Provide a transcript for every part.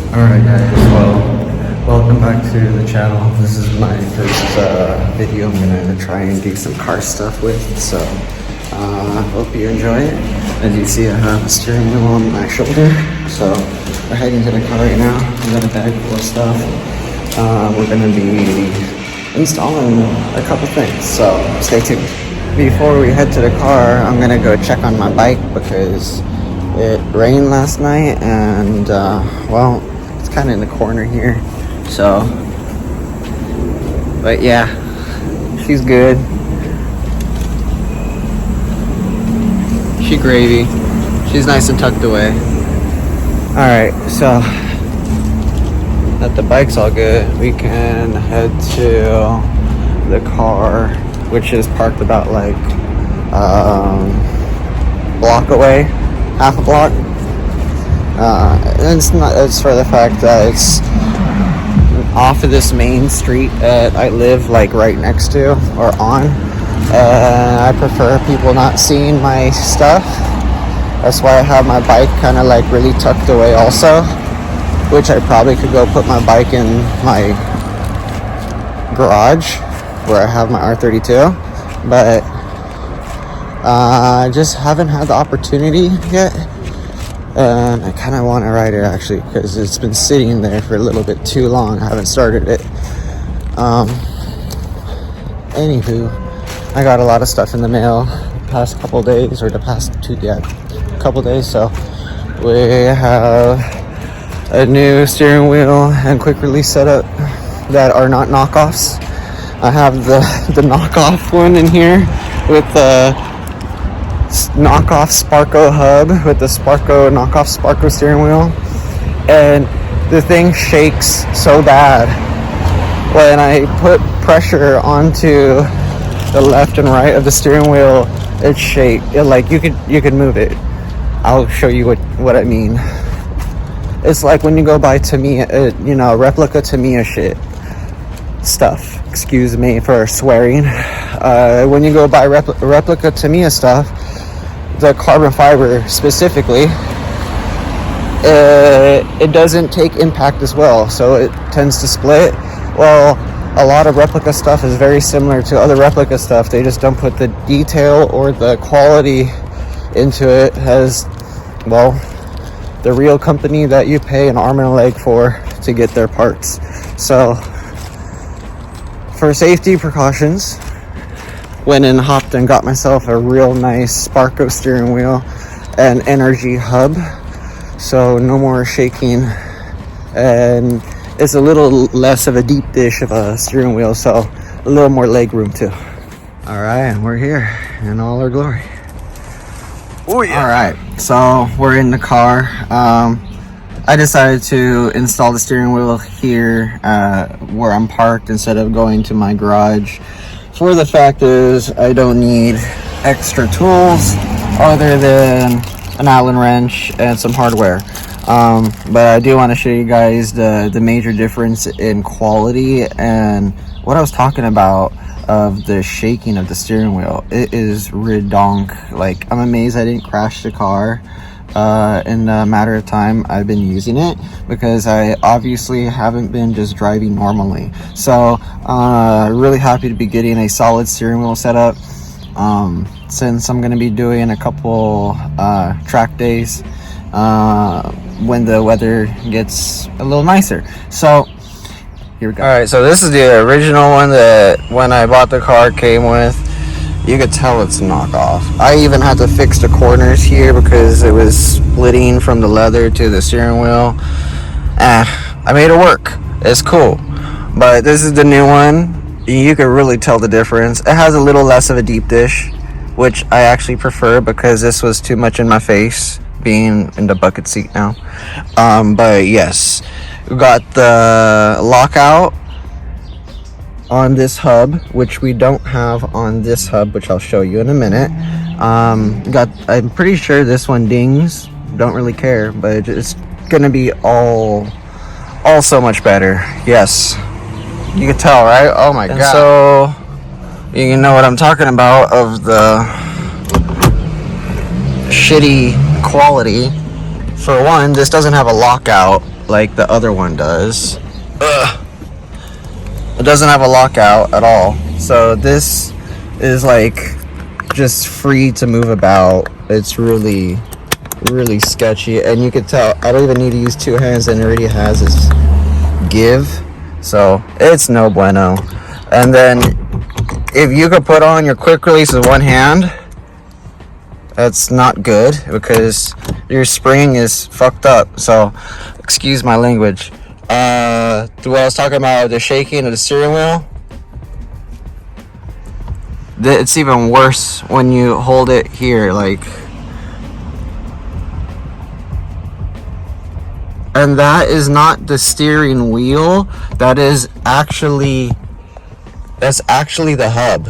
Alright guys, well, welcome back to the channel. This is my first video I'm gonna try and do some car stuff with, so hope you enjoy it. As you see, I have a steering wheel on my shoulder, so we're heading to the car right now. I got a bag full of stuff. We're gonna be installing a couple things, so stay tuned. Before we head to the car, I'm gonna go check on my bike because it rained last night and well, it's kind of in the corner here, so, but yeah, she's good. She gravy. She's nice and tucked away. Alright, so that the bike's all good, we can head to the car, which is parked about like block away, half a block. And it's for the fact that it's off of this main street that I live like right next to or on, and I prefer people not seeing my stuff. That's why I have my bike kind of like really tucked away also, which I probably could go put my bike in my garage where I have my R32, but I just haven't had the opportunity yet. And I kind of want to ride it actually because it's been sitting there for a little bit too long. I haven't started it. Anywho, I got a lot of stuff in the mail the past couple days, or the past couple days. So we have a new steering wheel and quick release setup that are not knockoffs. I have the knockoff one in here with the knockoff Sparco hub with the knockoff Sparco steering wheel, and the thing shakes so bad when I put pressure onto the left and right of the steering wheel. It shakes like you could move it. I'll show you what I mean. It's like when you go buy Tamiya, replica Tamiya shit stuff, excuse me for swearing, when you go buy replica Tamiya stuff, the carbon fiber specifically, it doesn't take impact as well, so it tends to split. Well, a lot of replica stuff is very similar to other replica stuff. They just don't put the detail or the quality into it as well. The real company that you pay an arm and a leg for to get their parts. So for safety precautions, went and hopped and got myself a real nice Sparco steering wheel and energy hub, so no more shaking, and it's a little less of a deep dish of a steering wheel, so a little more leg room too. All right, we're here in all our glory. Oh yeah. All right, so we're in the car. I decided to install the steering wheel here where I'm parked instead of going to my garage. For the fact is, I don't need extra tools other than an Allen wrench and some hardware. But I do want to show you guys the major difference in quality and what I was talking about of the shaking of the steering wheel. It is redonk. Like, I'm amazed I didn't crash the car in a matter of time I've been using it, because I obviously haven't been just driving normally. So really happy to be getting a solid steering wheel setup, since I'm going to be doing a couple track days when the weather gets a little nicer. So here we go. Alright, so this is the original one that when I bought the car came with. You could tell it's a knockoff. I even had to fix the corners here because it was splitting from the leather to the steering wheel. I made it work. It's cool. But this is the new one. You can really tell the difference. It has a little less of a deep dish, which I actually prefer because this was too much in my face, being in the bucket seat now. But yes, we got the lockout on this hub, which we don't have on this hub, which I'll show you in a minute. I'm pretty sure this one dings. Don't really care, but it's gonna be all so much better. Yes, you can tell, right? Oh my god. So you know what I'm talking about of the shitty quality. For one, this doesn't have a lockout, like the other one does. Ugh. It doesn't have a lockout at all. So this is like just free to move about. It's really sketchy, and you can tell I don't even need to use two hands, and it already has this give. So it's no bueno. And then if you could put on your quick release with one hand, that's not good because your spring is fucked up. So excuse my language. What I was talking about, the shaking of the steering wheel, it's even worse when you hold it here, like. And that is not the steering wheel. That's actually the hub.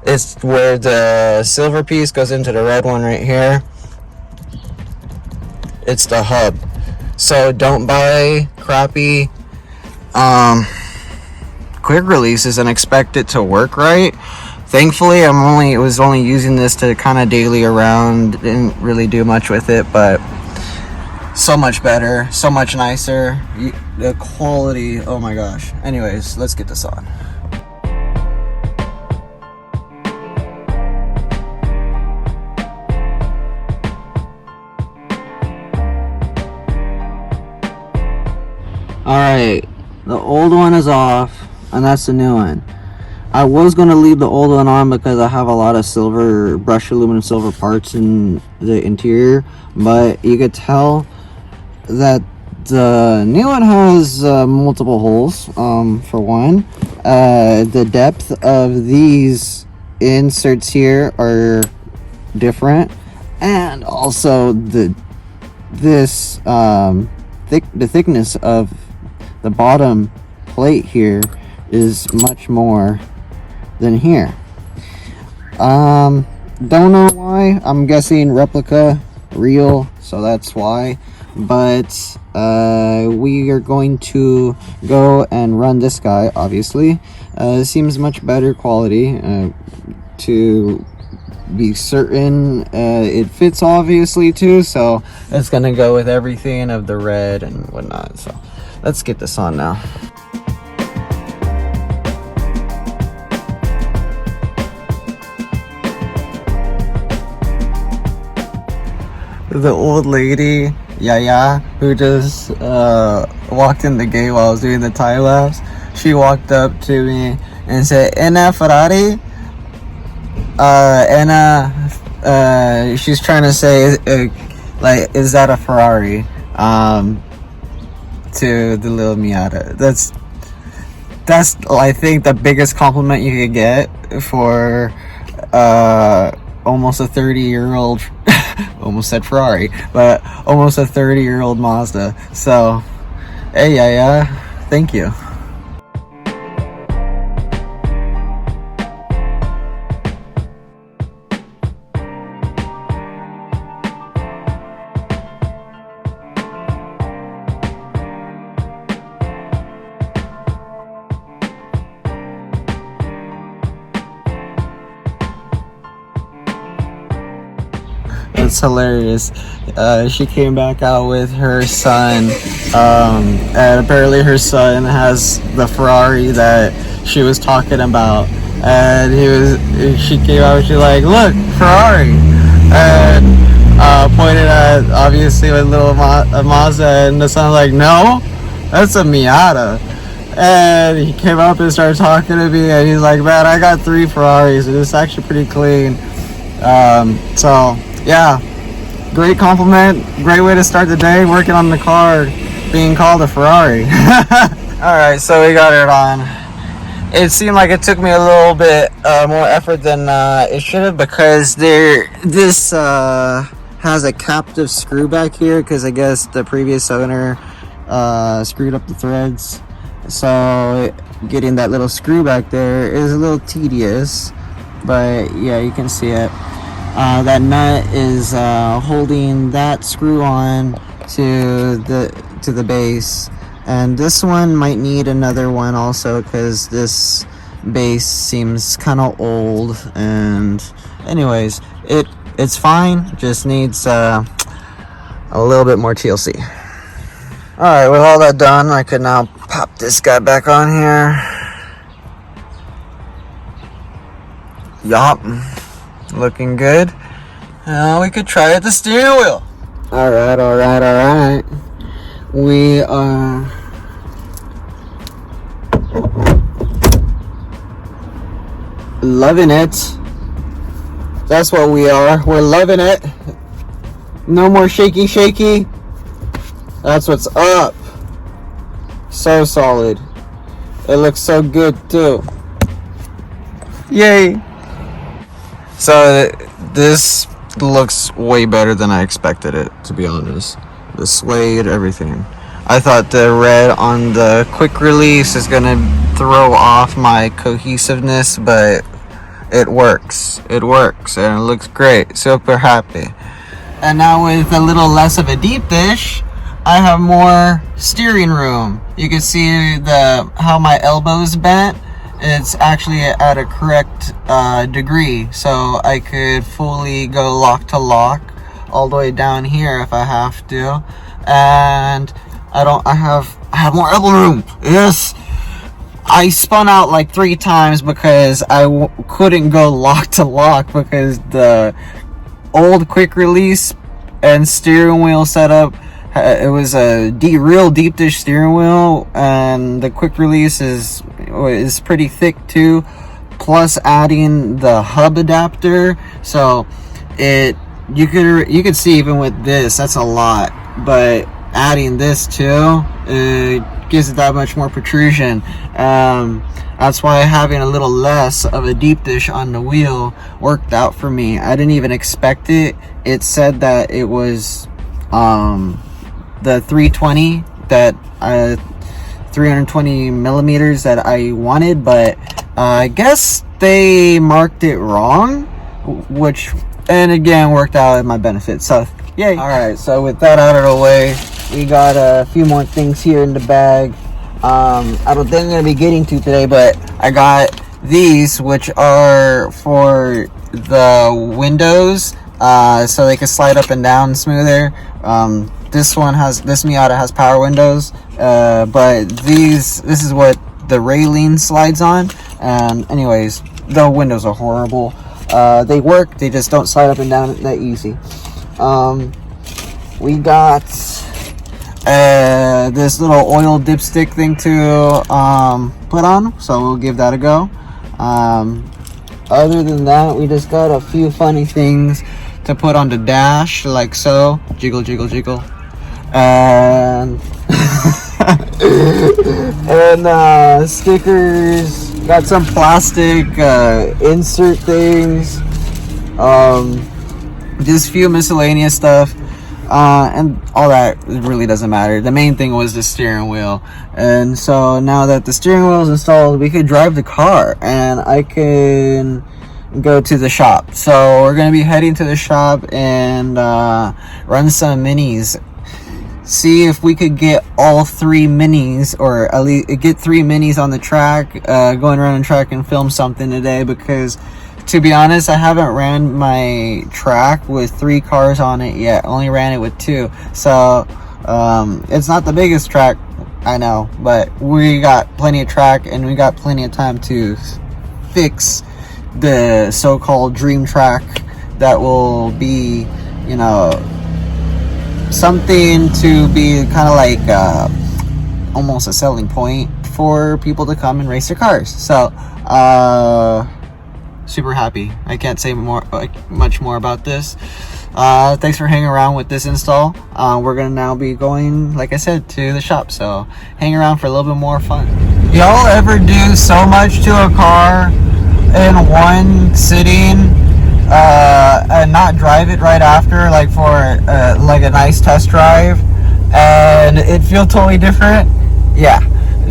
It's where the silver piece goes into the red one right here. It's the hub. So don't buy crappy quick releases and expect it to work right. Thankfully, I was only using this to kind of daily around, didn't really do much with it, but so much better, so much nicer. The quality, oh my gosh. Anyways, let's get this on. Alright, the old one is off, and that's the new one. I was going to leave the old one on because I have a lot of silver, brushed aluminum silver parts in the interior, but you could tell that the new one has multiple holes. For one, the depth of these inserts here are different, and also the thickness of the bottom plate here is much more than here. Don't know why. I'm guessing replica, real, so that's why. But we are going to go and run this guy, obviously. Seems much better quality, to be certain it fits, obviously, too, so it's gonna go with everything of the red and whatnot. So let's get this on now. The old lady, Yaya, who just walked in the gate while I was doing the time lapse, she walked up to me and said, "Enna Ferrari?" She's trying to say, like, is that a Ferrari? To the little Miata. That's I think the biggest compliment you could get for almost a 30-year-old. Almost said Ferrari, but almost a 30-year-old Mazda. So, hey, yeah, thank you. It's hilarious. She came back out with her son, and apparently her son has the Ferrari that she was talking about, and she came out and she's like, "Look, Ferrari," and pointed at obviously a little Mazda, and the son's like, "No, that's a Miata." And he came up and started talking to me, and he's like, "Man, I got 3 Ferraris, and it's actually pretty clean." So yeah, great compliment, great way to start the day, working on the car being called a Ferrari. Alright, so we got it on. It seemed like it took me a little bit more effort than it should have, because this has a captive screw back here, because I guess the previous owner screwed up the threads, so getting that little screw back there is a little tedious, but yeah, you can see it. That nut is holding that screw on to the base, and this one might need another one also, because this base seems kind of old. And anyways, it's fine, just needs a a little bit more TLC. Alright, with all that done, I could now pop this guy back on here. Yup. Looking good. We could try at the steering wheel. Alright. We are loving it. That's what we are. We're loving it. No more shaky. That's what's up. So solid. It looks so good too. Yay. So this looks way better than I expected it, to be honest. The suede, everything. I thought the red on the quick release is gonna throw off my cohesiveness, but it works. It works and it looks great. Super happy. And now with a little less of a deep dish, I have more steering room. You can see how my elbow's bent. It's actually at a correct degree, so I could fully go lock to lock all the way down here if I have to. And I have more elbow room. Yes. I spun out like 3 times because I couldn't go lock to lock because the old quick release and steering wheel setup, it was a real deep dish steering wheel, and the quick release is pretty thick too, plus adding the hub adapter, so you could see even with this, that's a lot, but adding this too, it gives it that much more protrusion. That's why having a little less of a deep dish on the wheel worked out for me. I didn't even expect it. It said that it was the 320 that 320 millimeters that I wanted, but I guess they marked it wrong, which, and again, worked out in my benefit, so yay. Alright, so with that out of the way, we got a few more things here in the bag. I don't think I'm gonna be getting to today, but I got these, which are for the windows, so they can slide up and down smoother. This Miata has power windows, but this is what the Raylene slides on. Anyways, the windows are horrible. They work, they just don't slide up and down that easy. We got this little oil dipstick thing to put on, so we'll give that a go. Other than that, we just got a few funny things to put on the dash, like so. Jiggle, jiggle, jiggle. And and stickers. Got some plastic insert things. Just few miscellaneous stuff. And all that really doesn't matter. The main thing was the steering wheel. And so now that the steering wheel is installed, we could drive the car and I can go to the shop. So we're going to be heading to the shop and run some minis. See if we could get all 3 minis, or at least get 3 minis on the track, going around the track and film something today, because to be honest, I haven't ran my track with 3 cars on it yet. Only ran it with 2. So it's not the biggest track, I know, but we got plenty of track and we got plenty of time to fix the so-called dream track that will be, you know, something to be kind of like almost a selling point for people to come and race their cars. So super happy. I can't say much more about this. Thanks for hanging around with this install. We're gonna now be going, like I said, to the shop, so hang around for a little bit more fun. Y'all ever do so much to a car in one sitting and not drive it right after, like for like a nice test drive, and it feels totally different? Yeah,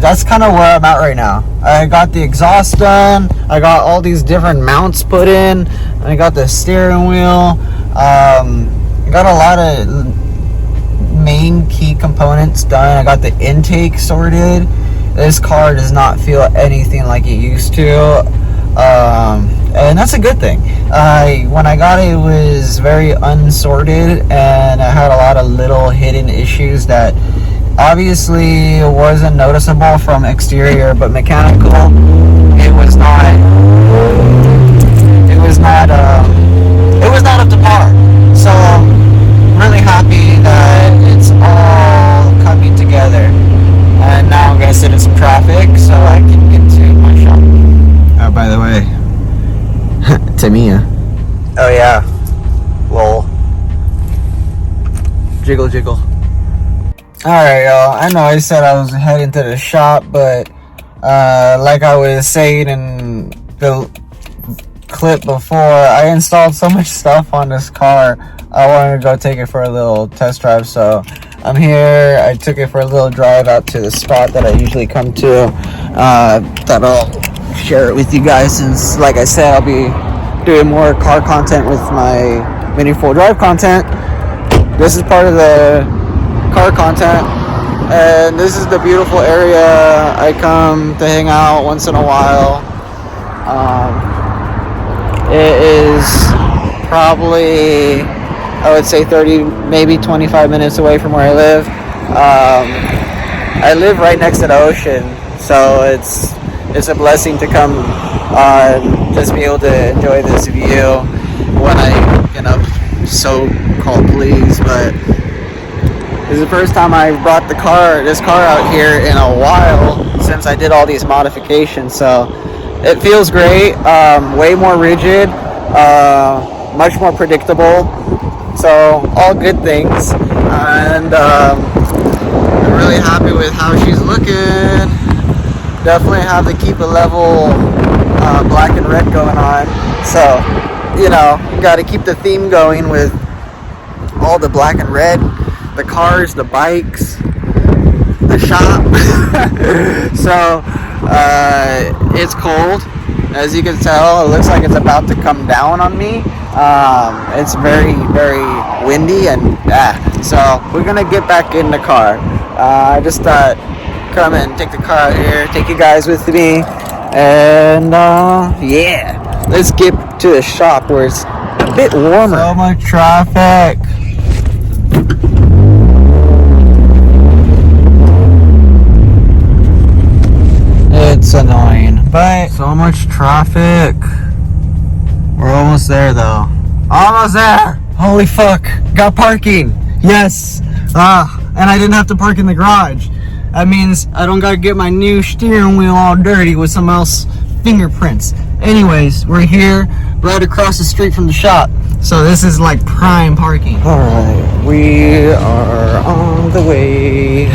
that's kind of where I'm at right now. I got the exhaust done, I got all these different mounts put in, I got the steering wheel, I got a lot of main key components done, I got the intake sorted. This car does not feel anything like it used to. And that's a good thing. When I got it, it was very unsorted, and I had a lot of little hidden issues that obviously wasn't noticeable from exterior, but mechanical, it was not up to par. So I'm really happy that it's all coming together. And now I'm gonna sit in some traffic so I can get to my shop. Oh, by the way, Tamiya. Oh yeah. Lol. Jiggle jiggle. Alright, y'all. I know I said I was heading to the shop, but like I was saying in the clip before, I installed so much stuff on this car. I wanted to go take it for a little test drive, so I'm here. I took it for a little drive out to the spot that I usually come to. Thought I'll share it with you guys, since, like I said, I'll be doing more car content with my mini full drive content. This is part of the car content, and this is the beautiful area I come to hang out once in a while. It is probably, I would say, 30, maybe 25 minutes away from where I live. I live right next to the ocean, so it's a blessing to come just be able to enjoy this view when I so-called please. But this is the first time I brought this car out here in a while, since I did all these modifications, so it feels great. Way more rigid, much more predictable, so all good things. And I'm really happy with how she's looking. Definitely have to keep a level black and red going on, so you got to keep the theme going with all the black and red, the cars, the bikes, the shop. So it's cold, as you can tell. It looks like it's about to come down on me. It's very, very windy, and so we're gonna get back in the car. I just thought, come and take the car out here, take you guys with me, and yeah, let's get to the shop where it's a bit warmer. So much traffic. It's annoying, but so much traffic. We're almost there though. Almost there. Holy fuck. Got parking. Yes. And I didn't have to park in the garage. That means I don't gotta get my new steering wheel all dirty with someone else's fingerprints. Anyways, we're here right across the street from the shop, so this is like prime parking. All right, we are on the way,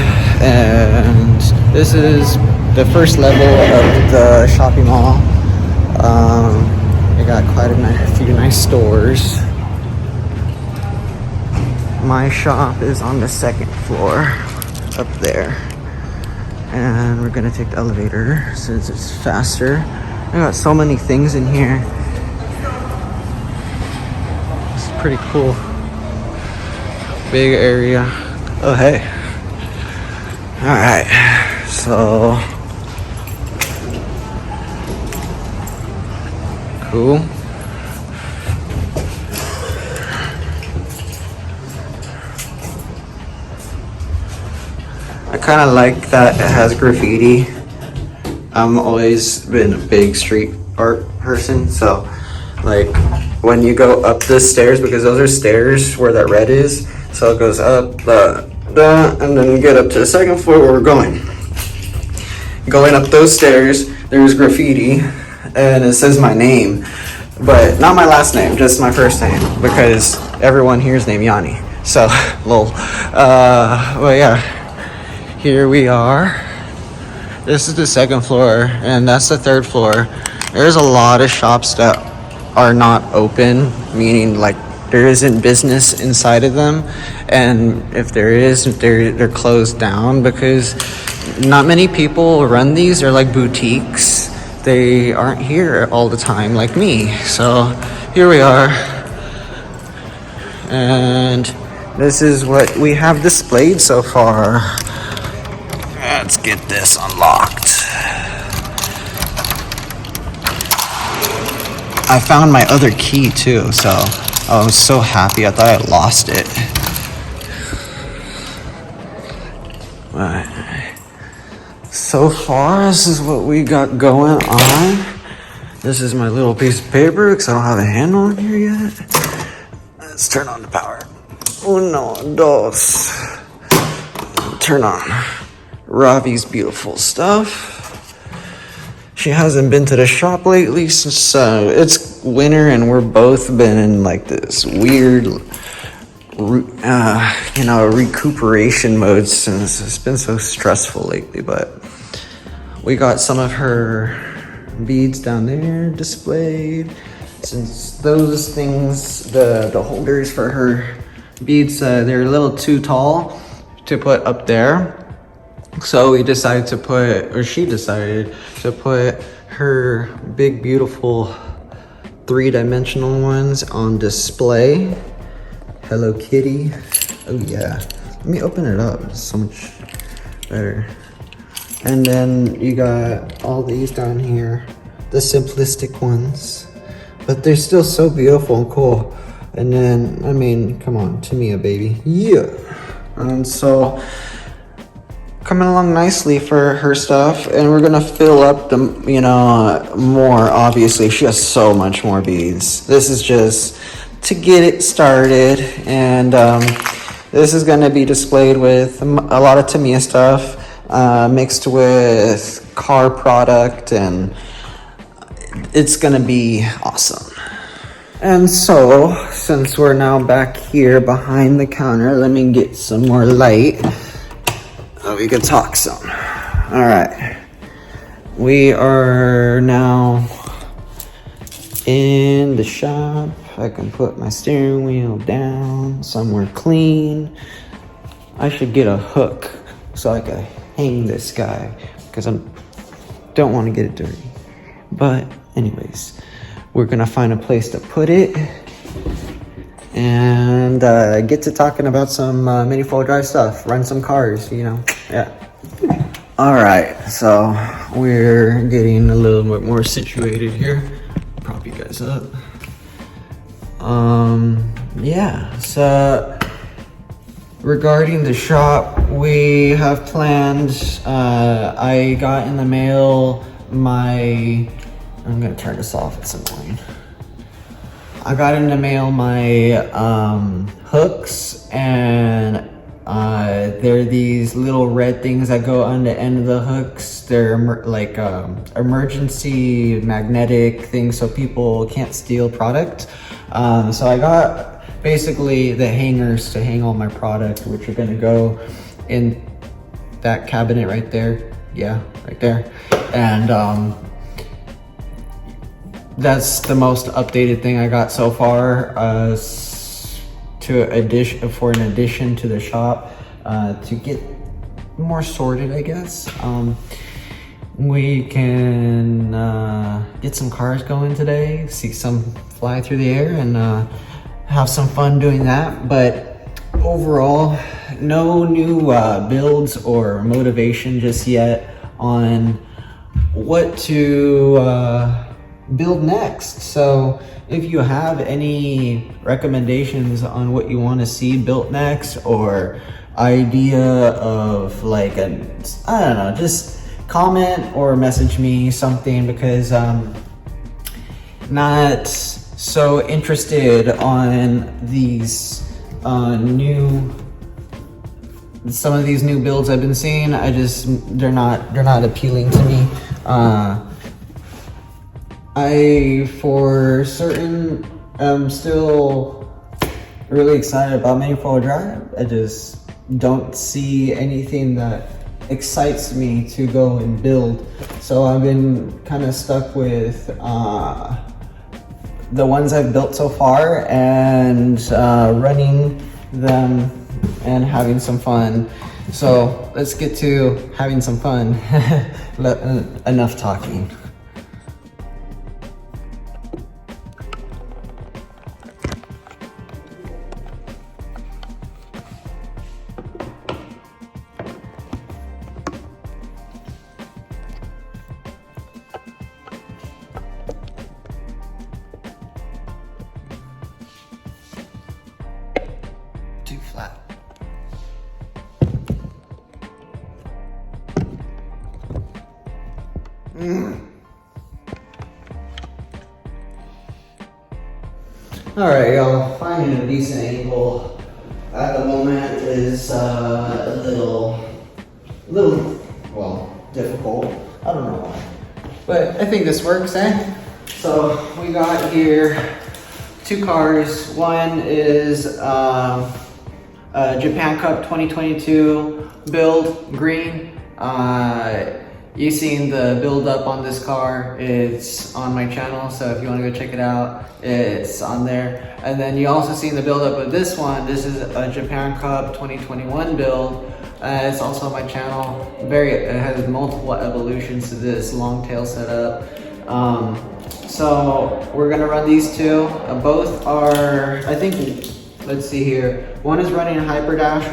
and this is the first level of the shopping mall. They got quite a few nice stores. My shop is on the second floor up there, and we're gonna take the elevator since it's faster. I got so many things in here. It's pretty cool. Big area. Oh hey. All right, so cool. I kind of like that it has graffiti. I'm always been a big street art person, so like when you go up the stairs, because those are stairs where that red is, so it goes up and then you get up to the second floor where we're going. Going up those stairs, there's graffiti, and it says my name, but not my last name, just my first name, because everyone here is named Yanni. So, lol. Well, yeah. Here we are. This is the second floor, and that's the third floor. There's a lot of shops that are not open, meaning like there isn't business inside of them, and if there is, they're closed down because not many people run these. They're like boutiques. They aren't here all the time like me. So here we are, and this is what we have displayed so far. Let's get this unlocked. I found my other key too, so I was so happy. I thought I lost it. But so far, this is what we got going on. This is my little piece of paper because I don't have a handle on here yet. Let's turn on the power. Uno, dos. Turn on Ravi's beautiful stuff. She hasn't been to the shop lately since it's winter and we're both been in like this weird, recuperation mode since it's been so stressful lately. But we got some of her beads down there displayed. Since those things, the holders for her beads, they're a little too tall to put up there. So we decided to put, or she decided to put her big, beautiful 3-dimensional ones on display. Hello Kitty. Oh yeah. Let me open it up. It's so much better. And then you got all these down here, the simplistic ones, but they're still so beautiful and cool. And then, I mean, come on, Tamia baby. Yeah. And so coming along nicely for her stuff, and we're gonna fill up the more. Obviously she has so much more beads. This is just to get it started, and this is gonna be displayed with a lot of Tamia stuff mixed with car product, and it's gonna be awesome. And so since we're now back here behind the counter, let me get some more light. Oh, we can talk some. All right. We are now in the shop. I can put my steering wheel down somewhere clean. I should get a hook so I can hang this guy because I don't want to get it dirty. But anyways, we're gonna find a place to put it and get to talking about some mini four-wheel drive stuff, run some cars, yeah. All right, so we're getting a little bit more situated here. Prop you guys up. Yeah, so regarding the shop, we have planned, I got in the mail I'm gonna turn this off, it's annoying. I got in the mail my hooks, and they're these little red things that go on the end of the hooks. They're like emergency magnetic things so people can't steal product. So I got basically the hangers to hang all my product, which are gonna go in that cabinet right there. Yeah, right there. And that's the most updated thing I got so far, for an addition to the shop, to get more sorted, I guess. We can get some cars going today, see some fly through the air, and have some fun doing that. But overall, no new builds or motivation just yet on what to build next. So if you have any recommendations on what you want to see built next, or idea of like I don't know, just comment or message me something, because I'm not so interested on these some of these new builds I've been seeing. They're not appealing to me. I for certain am still really excited about mini four-wheel drive. I just don't see anything that excites me to go and build. So I've been kind of stuck with the ones I've built so far, and running them and having some fun. So let's get to having some fun. Enough talking. Alright, y'all, finding a decent angle at the moment is a little, well, difficult. I don't know why. But I think this works, eh? So we got here 2 cars. One is Japan Cup 2022 build, green. You've seen the build up on this car. It's on my channel, so if you want to go check it out, it's on there. And then you also seen the build up of this one. This is a Japan Cup 2021 build. It's also on my channel. It has multiple evolutions to this long tail setup. So we're gonna run these 2. Both are, I think, let's see here. One is running a Hyperdash,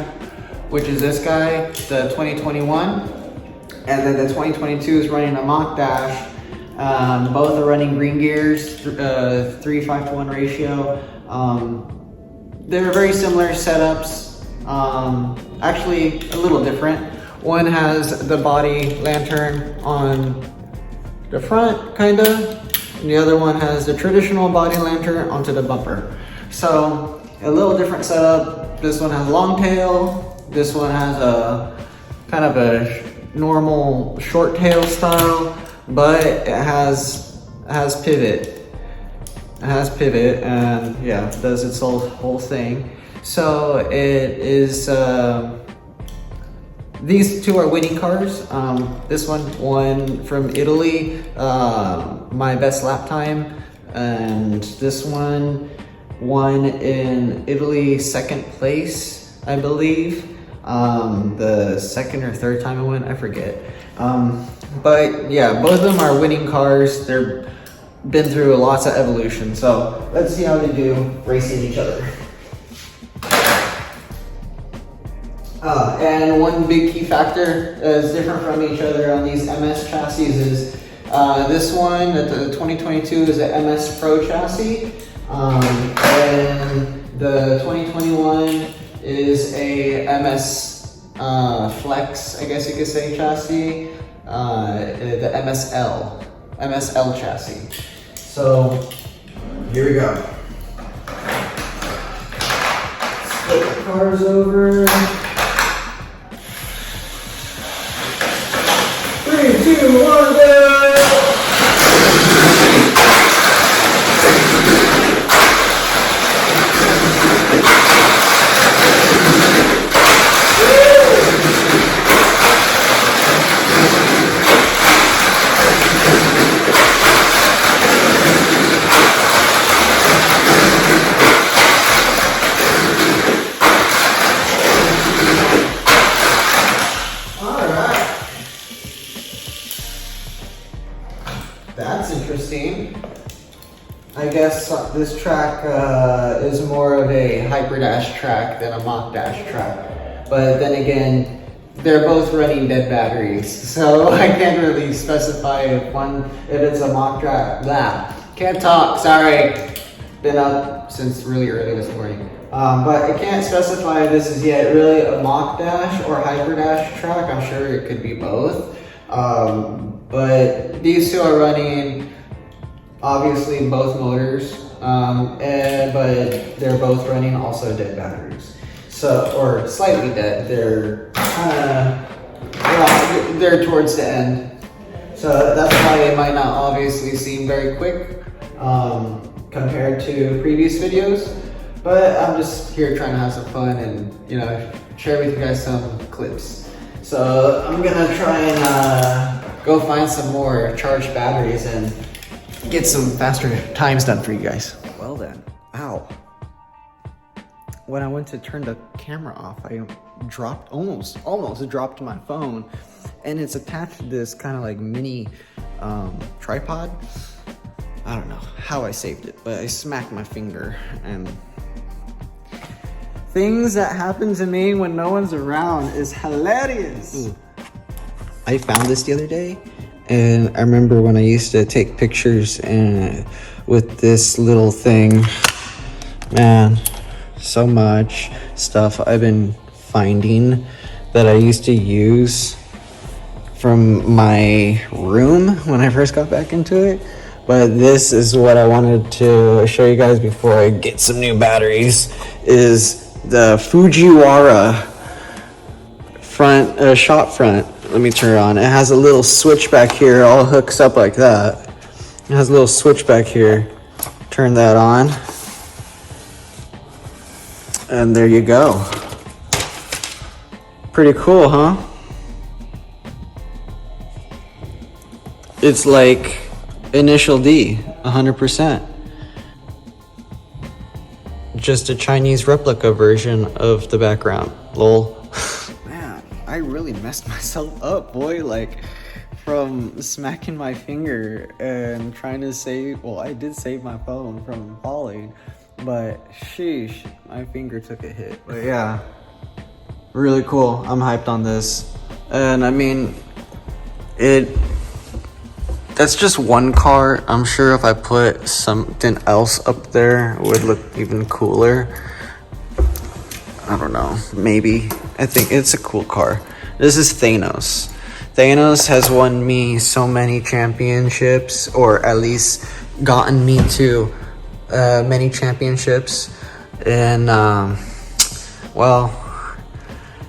which is this guy, the 2021. And then the 2022 is running a Mach Dash. Both are running green gears, 3:5:1 ratio. They're very similar setups. Actually, a little different. One has the body lantern on the front, kinda. And the other one has the traditional body lantern onto the bumper. So, a little different setup. This one has long tail. This one has a kind of a normal short tail style, but it has pivot. It has pivot, and yeah, it does its whole thing. So it is. These 2 are winning cars. This one won from Italy, my best lap time, and this one won in Italy 2nd place, I believe. The 2nd or 3rd time I went, I forget. But yeah, both of them are winning cars. They're been through lots of evolution. So let's see how they do racing each other. And one big key factor is different from each other on these MS chassis is this one, the 2022 is a MS Pro chassis. And the 2021 is a MS Flex, I guess you could say, chassis. The MSL chassis. So here we go. Flip the cars over. 3, 2, 1, go! That's interesting. I guess this track is more of a Hyperdash track than a Mach Dash track. But then again, they're both running dead batteries, so I can't really specify if it's a Mach track. Can't talk, sorry. Been up since really early this morning. But I can't specify if this is yet really a Mach Dash or Hyperdash track. I'm sure it could be both. But these 2 are running obviously both motors, but they're both running also dead batteries. So, or slightly dead. They're they're towards the end. So that's why it might not obviously seem very quick compared to previous videos. But I'm just here trying to have some fun and, share with you guys some clips. So I'm gonna try and go find some more charged batteries and get some faster times done for you guys. Well then, ow. When I went to turn the camera off, I dropped, almost dropped my phone, and it's attached to this kind of like mini tripod. I don't know how I saved it, but I smacked my finger, and things that happen to me when no one's around is hilarious. Ooh. I found this the other day, and I remember when I used to take pictures with this little thing. Man, so much stuff I've been finding that I used to use from my room when I first got back into it. but this is what I wanted to show you guys before I get some new batteries, is the Fujiwara front, shop front. Let me turn it on. It has a little switch back here, all hooks up like that. It has a little switch back here. Turn that on. And there you go. Pretty cool, huh? It's like Initial D, 100%. Just a Chinese replica version of the background. Lol. Man, I really messed myself up, boy. Like, from smacking my finger and trying to save, well, I did save my phone from falling, but sheesh, my finger took a hit. But yeah, really cool. I'm hyped on this. And I mean, that's just one car. I'm sure if I put something else up there, it would look even cooler. I don't know, maybe. I think it's a cool car. This is Thanos. Thanos has won me so many championships, or at least gotten me to many championships. And, well,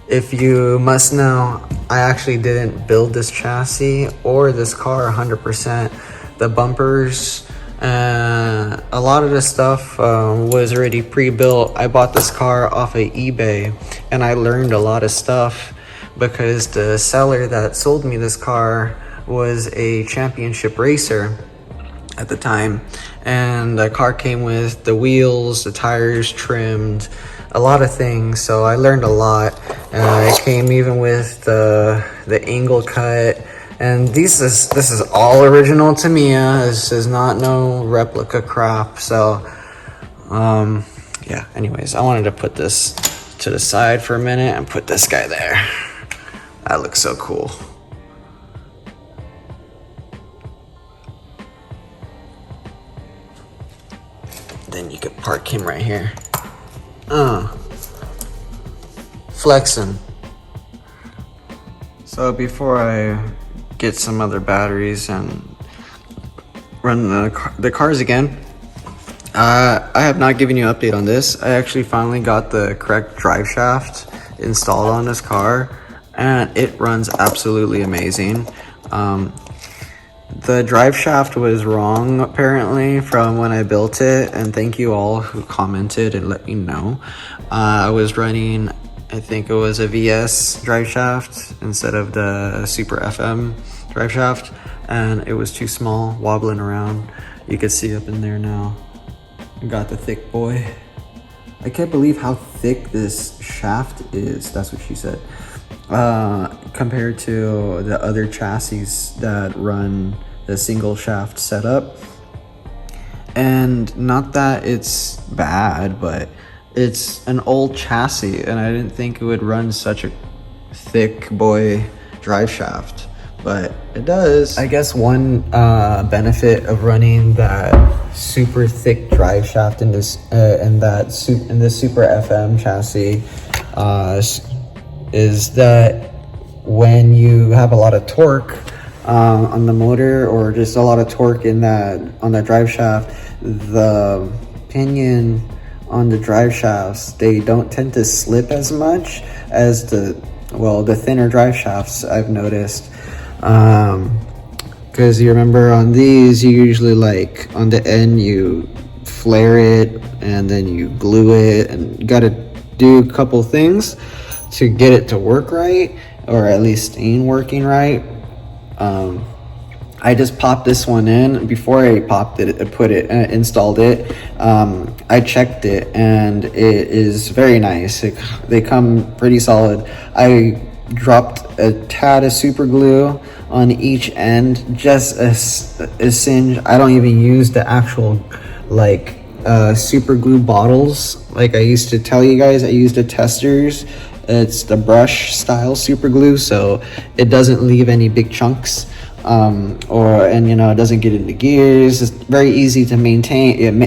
if you must know, I actually didn't build this chassis or this car 100%. The bumpers, a lot of the stuff was already pre-built. I bought this car off of eBay, and I learned a lot of stuff because the seller that sold me this car was a championship racer at the time, and the car came with the wheels, the tires trimmed, a lot of things, so I learned a lot. It came even with the angle cut, and this is all original Tamiya. This is not no replica crap. So yeah, anyways, I wanted to put this to the side for a minute and put this guy there. That looks so cool. Then you could park him right here. Flexing. So before I get some other batteries and run the cars again, I have not given you an update on this. I actually finally got the correct drive shaft installed on this car, and it runs absolutely amazing. The drive shaft was wrong apparently from when I built it, and thank you all who commented and let me know. I was running, I think it was a VS drive shaft instead of the Super FM drive shaft, and it was too small, wobbling around. You can see up in there now. I got the thick boy. I can't believe how thick this shaft is. That's what she said. Compared to the other chassis that run the single shaft setup. And not that it's bad, but it's an old chassis, and I didn't think it would run such a thick boy drive shaft, but it does. I guess one benefit of running that super thick drive shaft in this Super FM chassis is that when you have a lot of torque on the motor, or just a lot of torque on that drive shaft, the pinion on the drive shafts, they don't tend to slip as much as the thinner drive shafts, I've noticed. Because you remember on these, you usually, like, on the end you flare it and then you glue it, and you gotta do a couple things to get it to work right, or at least ain't working right. I just popped this one in. Before I popped it, installed it, I checked it, and it is very nice. They come pretty solid. I dropped a tad of super glue on each end, just a singe. I don't even use the actual super glue bottles like I used to tell you guys. I used the testers. It's the brush style super glue, so it doesn't leave any big chunks. It doesn't get into gears. It's very easy to maintain,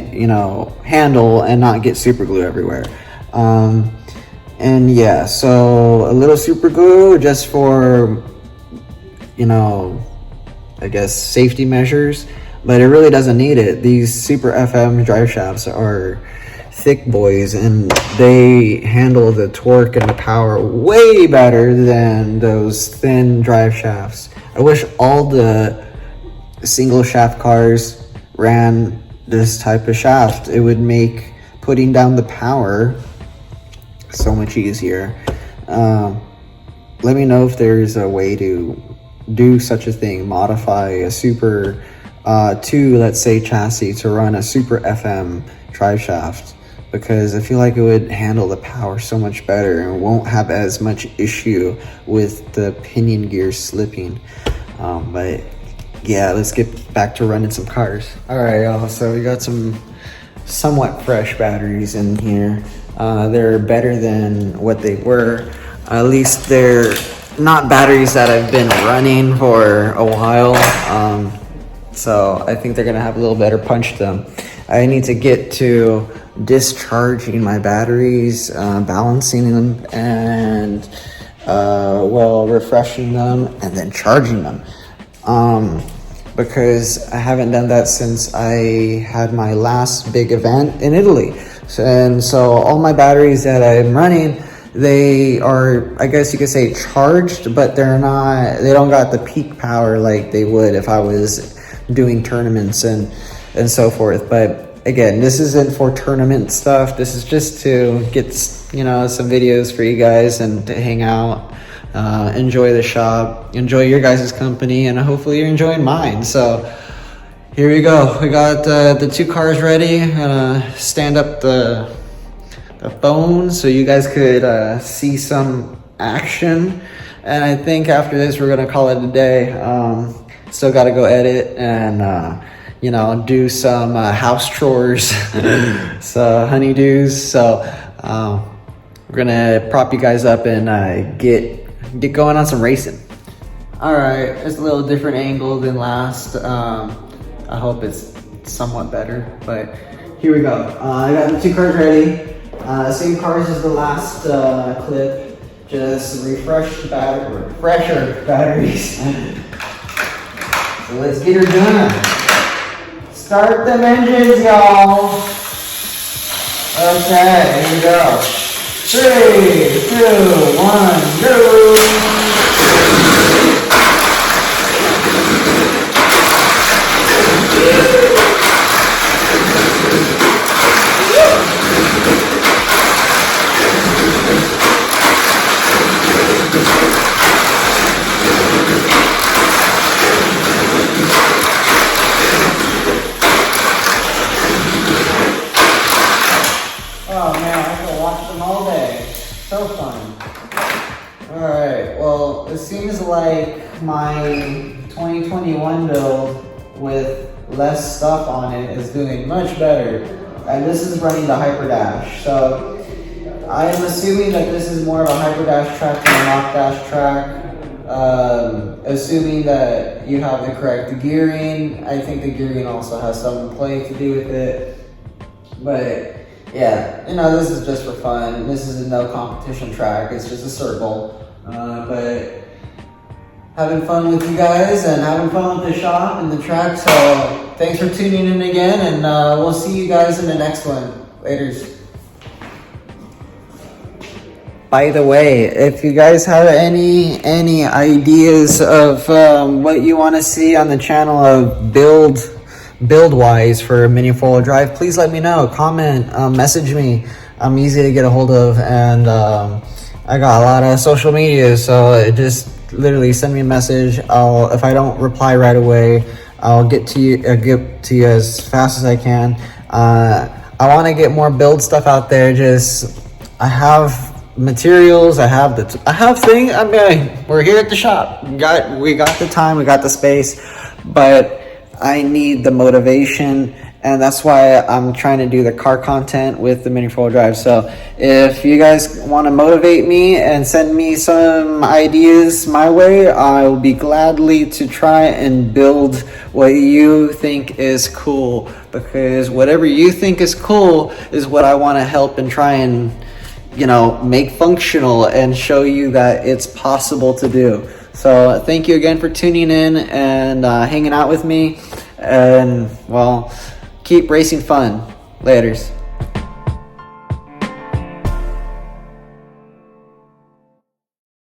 handle and not get super glue everywhere. And yeah, so a little super glue just for, I guess, safety measures. but it really doesn't need it. These Super FM drive shafts are thick boys, and they handle the torque and the power way better than those thin drive shafts. I wish all the single shaft cars ran this type of shaft. It would make putting down the power so much easier. Let me know if there's a way to do such a thing, modify a Super 2, let's say, chassis to run a Super FM drive shaft, because I feel like it would handle the power so much better and won't have as much issue with the pinion gears slipping. But yeah, let's get back to running some cars. All right, y'all, so we got some somewhat fresh batteries in here. They're better than what they were. At least they're not batteries that I've been running for a while. So I think they're gonna have a little better punch to them. I need to get to discharging my batteries, balancing them, and refreshing them, and then charging them. Because I haven't done that since I had my last big event in Italy. So all my batteries that I'm running, they are, I guess you could say, charged, but they don't got the peak power like they would if I was doing tournaments and so forth. But again, this isn't for tournament stuff. This is just to get, some videos for you guys and to hang out. Enjoy the shop, enjoy your guys' company, and hopefully you're enjoying mine. So here we go. We got the two cars ready. I'm gonna stand up the phone so you guys could see some action. And I think after this we're gonna call it a day. Still gotta go edit and do some house chores, so honeydews. So we're gonna prop you guys up and get going on some racing. All right, it's a little different angle than last. I hope it's somewhat better, but here we go. I got the two cars ready. Same cars as the last clip, just refresher batteries. So let's get her done. Start them engines, y'all. Okay, here we go. 3, 2, 1, go! Oh man, I could watch them all day. So fun. Alright, well, it seems like my 2021 build with less stuff on it is doing much better. And this is running the Hyper Dash. So I am assuming that this is more of a Hyper Dash track than a Mock Dash track. Assuming that you have the correct gearing. I think the gearing also has some play to do with it. But yeah, this is just for fun. This is a no competition track. It's just a circle. But having fun with you guys and having fun with the shop and the track. So thanks for tuning in again, and we'll see you guys in the next one. Laters. By the way, if you guys have any ideas of what you want to see on the channel of build wise for mini four-wheel drive, please let me know. Comment, message me. I'm easy to get a hold of, and I got a lot of social media, so just literally send me a message. If I don't reply right away, I'll get to you as fast as I can. I want to get more build stuff out there. I have materials, I have things. I mean, we're here at the shop. We got the time, we got the space, but I need the motivation, and that's why I'm trying to do the car content with the mini four-wheel drive. So if you guys want to motivate me and send me some ideas my way, I will be gladly to try and build what you think is cool, because whatever you think is cool is what I want to help and try and make functional and show you that it's possible to do. So thank you again for tuning in and hanging out with me. And well, keep racing fun. Laters.